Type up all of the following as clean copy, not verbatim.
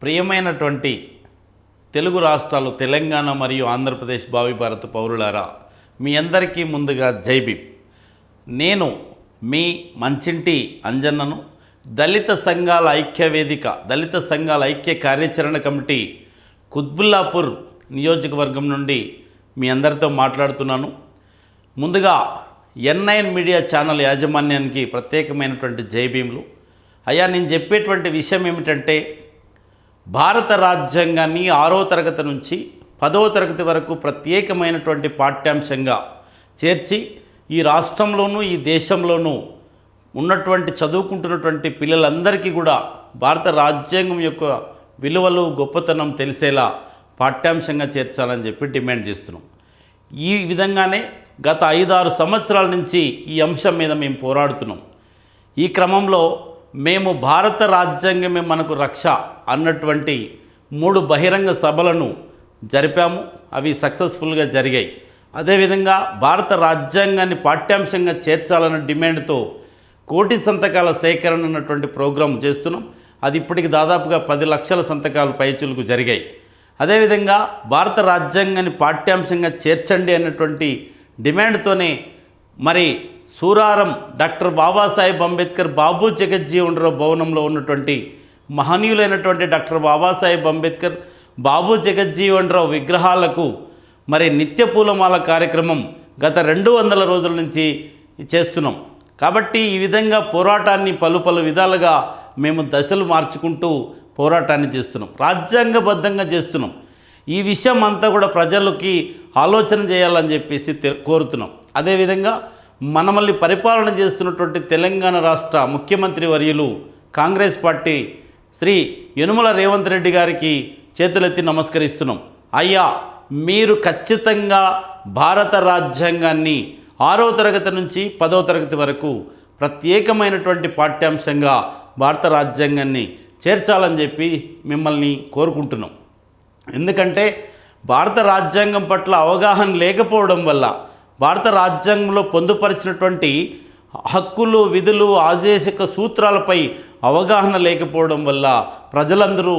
ప్రియమైనటువంటి తెలుగు రాష్ట్రాలు తెలంగాణ మరియు ఆంధ్రప్రదేశ్ భావి భారత పౌరులారా, మీ అందరికీ ముందుగా జై భీమ్. నేను మీ మంచింటి అంజన్నను, దళిత సంఘాల ఐక్య వేదిక, దళిత సంఘాల ఐక్య కార్యాచరణ కమిటీ కుత్బుల్లాపూర్ నియోజకవర్గం నుండి మీ అందరితో మాట్లాడుతున్నాను. ముందుగా N9 మీడియా ఛానల్ యాజమాన్యానికి ప్రత్యేకమైనటువంటి జై భీములు. అయ్యా, నేను చెప్పేటువంటి విషయం ఏమిటంటే, భారత రాజ్యాంగాన్ని 6వ తరగతి నుంచి 10వ తరగతి వరకు ప్రత్యేకమైనటువంటి పాఠ్యాంశంగా చేర్చి ఈ రాష్ట్రంలోనూ ఈ దేశంలోనూ ఉన్నటువంటి చదువుకుంటున్నటువంటి పిల్లలందరికీ కూడా భారత రాజ్యాంగం యొక్క విలువలు గొప్పతనం తెలిసేలా పాఠ్యాంశంగా చేర్చాలని చెప్పి డిమాండ్ చేస్తున్నాం. ఈ విధంగానే గత 5-6 సంవత్సరాల నుంచి ఈ అంశం మీద మేము పోరాడుతున్నాం. ఈ క్రమంలో మేము భారత రాజ్యాంగమే మనకు రక్ష అన్నటువంటి 3 బహిరంగ సభలను జరిపాము. అవి సక్సెస్ఫుల్గా జరిగాయి. అదేవిధంగా భారత రాజ్యాంగాన్ని పాఠ్యాంశంగా చేర్చాలన్న డిమాండ్తో 1 కోటి సంతకాల సేకరణ అన్నటువంటి ప్రోగ్రాం చేస్తున్నాం. అది ఇప్పటికి దాదాపుగా 10 లక్షల సంతకాలు పైచులకు జరిగాయి. అదేవిధంగా భారత రాజ్యాంగాన్ని పాఠ్యాంశంగా చేర్చండి అన్నటువంటి డిమాండ్తోనే మరి సూరారం డాక్టర్ బాబాసాహెబ్ అంబేద్కర్ బాబు జగజ్జీవన్ రావు భవనంలో ఉన్నటువంటి మహనీయులైనటువంటి డాక్టర్ బాబాసాహెబ్ అంబేద్కర్ బాబు జగజ్జీవన్ రావు విగ్రహాలకు మరి నిత్య పూలమాల కార్యక్రమం గత 200 రోజుల నుంచి చేస్తున్నాం. కాబట్టి ఈ విధంగా పోరాటాన్ని పలు విధాలుగా మేము దశలు మార్చుకుంటూ పోరాటాన్ని చేస్తున్నాం, రాజ్యాంగబద్ధంగా చేస్తున్నాం. ఈ విషయం అంతా కూడా ప్రజలకి ఆలోచన చేయాలని చెప్పేసి కోరుతున్నాం. అదేవిధంగా మనమల్ని పరిపాలన చేస్తున్నటువంటి తెలంగాణ రాష్ట్ర ముఖ్యమంత్రి వర్యులు కాంగ్రెస్ పార్టీ శ్రీ యనుమల రేవంత్ రెడ్డి గారికి చేతులెత్తి నమస్కరిస్తున్నాం. అయ్యా, మీరు ఖచ్చితంగా భారత రాజ్యాంగాన్ని 6వ తరగతి నుంచి 10వ తరగతి వరకు ప్రత్యేకమైనటువంటి పాఠ్యాంశంగా భారత రాజ్యాంగాన్ని చేర్చాలని చెప్పి మిమ్మల్ని కోరుకుంటున్నాం. ఎందుకంటే భారత రాజ్యాంగం పట్ల అవగాహన లేకపోవడం వల్ల, భారత రాజ్యాంగంలో పొందుపరిచినటువంటి హక్కులు, విధులు, ఆదేశిక సూత్రాలపై అవగాహన లేకపోవడం వల్ల ప్రజలందరూ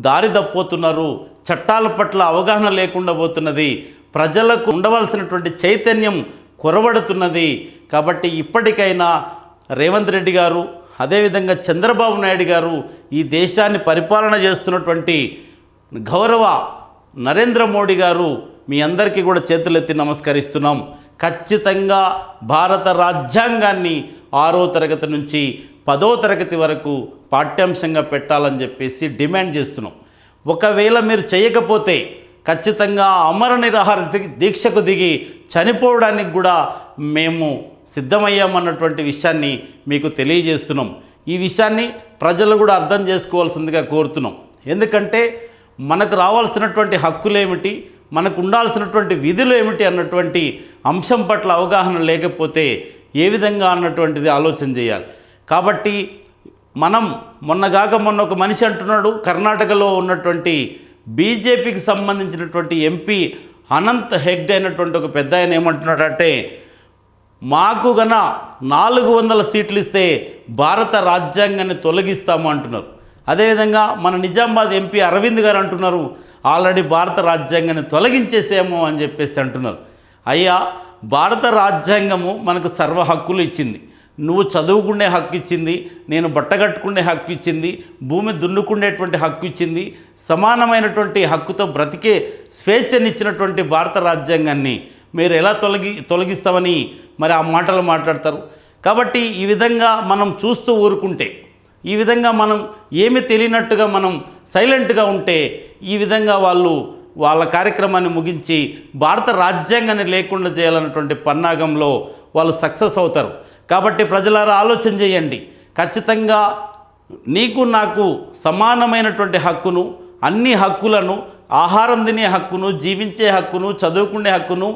దారి తప్పోతున్నారు. చట్టాల పట్ల అవగాహన లేకుండా పోతున్నది. ప్రజలకు ఉండవలసినటువంటి చైతన్యం కొరవడుతున్నది. కాబట్టి ఇప్పటికైనా రేవంత్ రెడ్డి గారు, అదేవిధంగా చంద్రబాబు నాయుడు గారు, ఈ దేశాన్ని పరిపాలన చేస్తున్నటువంటి గౌరవ నరేంద్ర మోడీ గారు, మీ అందరికీ కూడా చేతులెత్తి నమస్కరిస్తున్నాం. ఖచ్చితంగా భారత రాజ్యాంగాన్ని 6వ తరగతి నుంచి 10వ తరగతి వరకు పాఠ్యాంశంగా పెట్టాలని చెప్పేసి డిమాండ్ చేస్తున్నాం. ఒకవేళ మీరు చేయకపోతే ఖచ్చితంగా అమర నిరాహార దీక్షకు దిగి చనిపోవడానికి కూడా మేము సిద్ధమయ్యామన్నటువంటి విషయాన్ని మీకు తెలియజేస్తున్నాం. ఈ విషయాన్ని ప్రజలు కూడా అర్థం చేసుకోవాల్సిందిగా కోరుతున్నాం. ఎందుకంటే మనకు రావాల్సినటువంటి హక్కులేమిటి, మనకు ఉండాల్సినటువంటి విధులు ఏమిటి అన్నటువంటి అంశం పట్ల అవగాహన లేకపోతే ఏ విధంగా అన్నటువంటిది ఆలోచన చేయాలి. కాబట్టి మనం మొన్న ఒక మనిషి అంటున్నాడు, కర్ణాటకలో ఉన్నటువంటి బీజేపీకి సంబంధించినటువంటి ఎంపీ అనంత్ హెగ్డే అయినటువంటి ఒక పెద్ద ఆయన ఏమంటున్నాడంటే, మాకు గన 400 సీట్లు ఇస్తే భారత రాజ్యాంగాన్ని తొలగిస్తాము అంటున్నారు. అదేవిధంగా మన నిజామాబాద్ ఎంపీ అరవింద్ గారు అంటున్నారు, ఆల్రెడీ భారత రాజ్యాంగాన్ని తొలగించేసాము అని చెప్పేసి అంటున్నారు. అయ్యా, భారత రాజ్యాంగము మనకు సర్వ హక్కులు ఇచ్చింది. నువ్వు చదువుకునే హక్కు ఇచ్చింది, నేను బట్టగట్టుకునే హక్కు ఇచ్చింది, భూమి దున్నుకునేటువంటి హక్కు ఇచ్చింది, సమానమైనటువంటి హక్కుతో బ్రతికే స్వేచ్ఛనిచ్చినటువంటి భారత రాజ్యాంగాన్ని మీరు ఎలా తొలగిస్తామని మరి ఆ మాటలు మాట్లాడతారు. కాబట్టి ఈ విధంగా మనం చూస్తూ ఊరుకుంటే, ఈ విధంగా మనం ఏమీ తెలియనట్టుగా మనం సైలెంట్గా ఉంటే, ఈ విధంగా వాళ్ళ కార్యక్రమాన్ని ముగించి భారత రాజ్యాంగాన్ని లేకుండా చేయాలన్నటువంటి పన్నాగంలో వాళ్ళు సక్సెస్ అవుతారు. కాబట్టి ప్రజలారా ఆలోచన చేయండి. ఖచ్చితంగా నీకు నాకు సమానమైనటువంటి హక్కును, అన్ని హక్కులను, ఆహారం తినే హక్కును, జీవించే హక్కును, చదువుకునే హక్కును,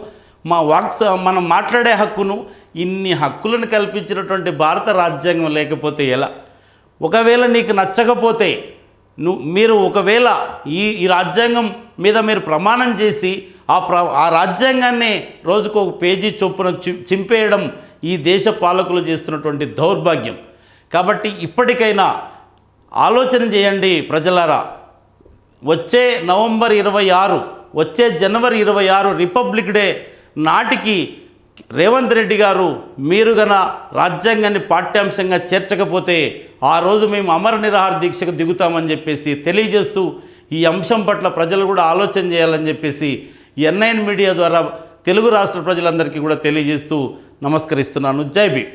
మనం మాట్లాడే హక్కును, ఇన్ని హక్కులను కల్పించినటువంటి భారత రాజ్యాంగం లేకపోతే ఎలా? ఒకవేళ నీకు నచ్చకపోతే మీరు ఒకవేళ ఈ రాజ్యాంగం మీద మీరు ప్రమాణం చేసి ఆ రాజ్యాంగాన్ని రోజుకు ఒక పేజీ చొప్పున చింపేయడం ఈ దేశ పాలకులు చేస్తున్నటువంటి దౌర్భాగ్యం. కాబట్టి ఇప్పటికైనా ఆలోచన చేయండి ప్రజలారా. వచ్చే నవంబర్ 26, వచ్చే జనవరి 26 రిపబ్లిక్ డే నాటికి రేవంత్ రెడ్డి గారు మీరు గన రాజ్యాంగాన్ని పాఠ్యాంశంగా చేర్చకపోతే ఆ రోజు మేము అమర నిరాహార దీక్షకు దిగుతామని చెప్పేసి తెలియజేస్తూ, ఈ అంశం పట్ల ప్రజలు కూడా ఆలోచన చేయాలని చెప్పేసి N9 మీడియా ద్వారా తెలుగు రాష్ట్ర ప్రజలందరికీ కూడా తెలియజేస్తూ నమస్కరిస్తున్నాను. జై భీమ్.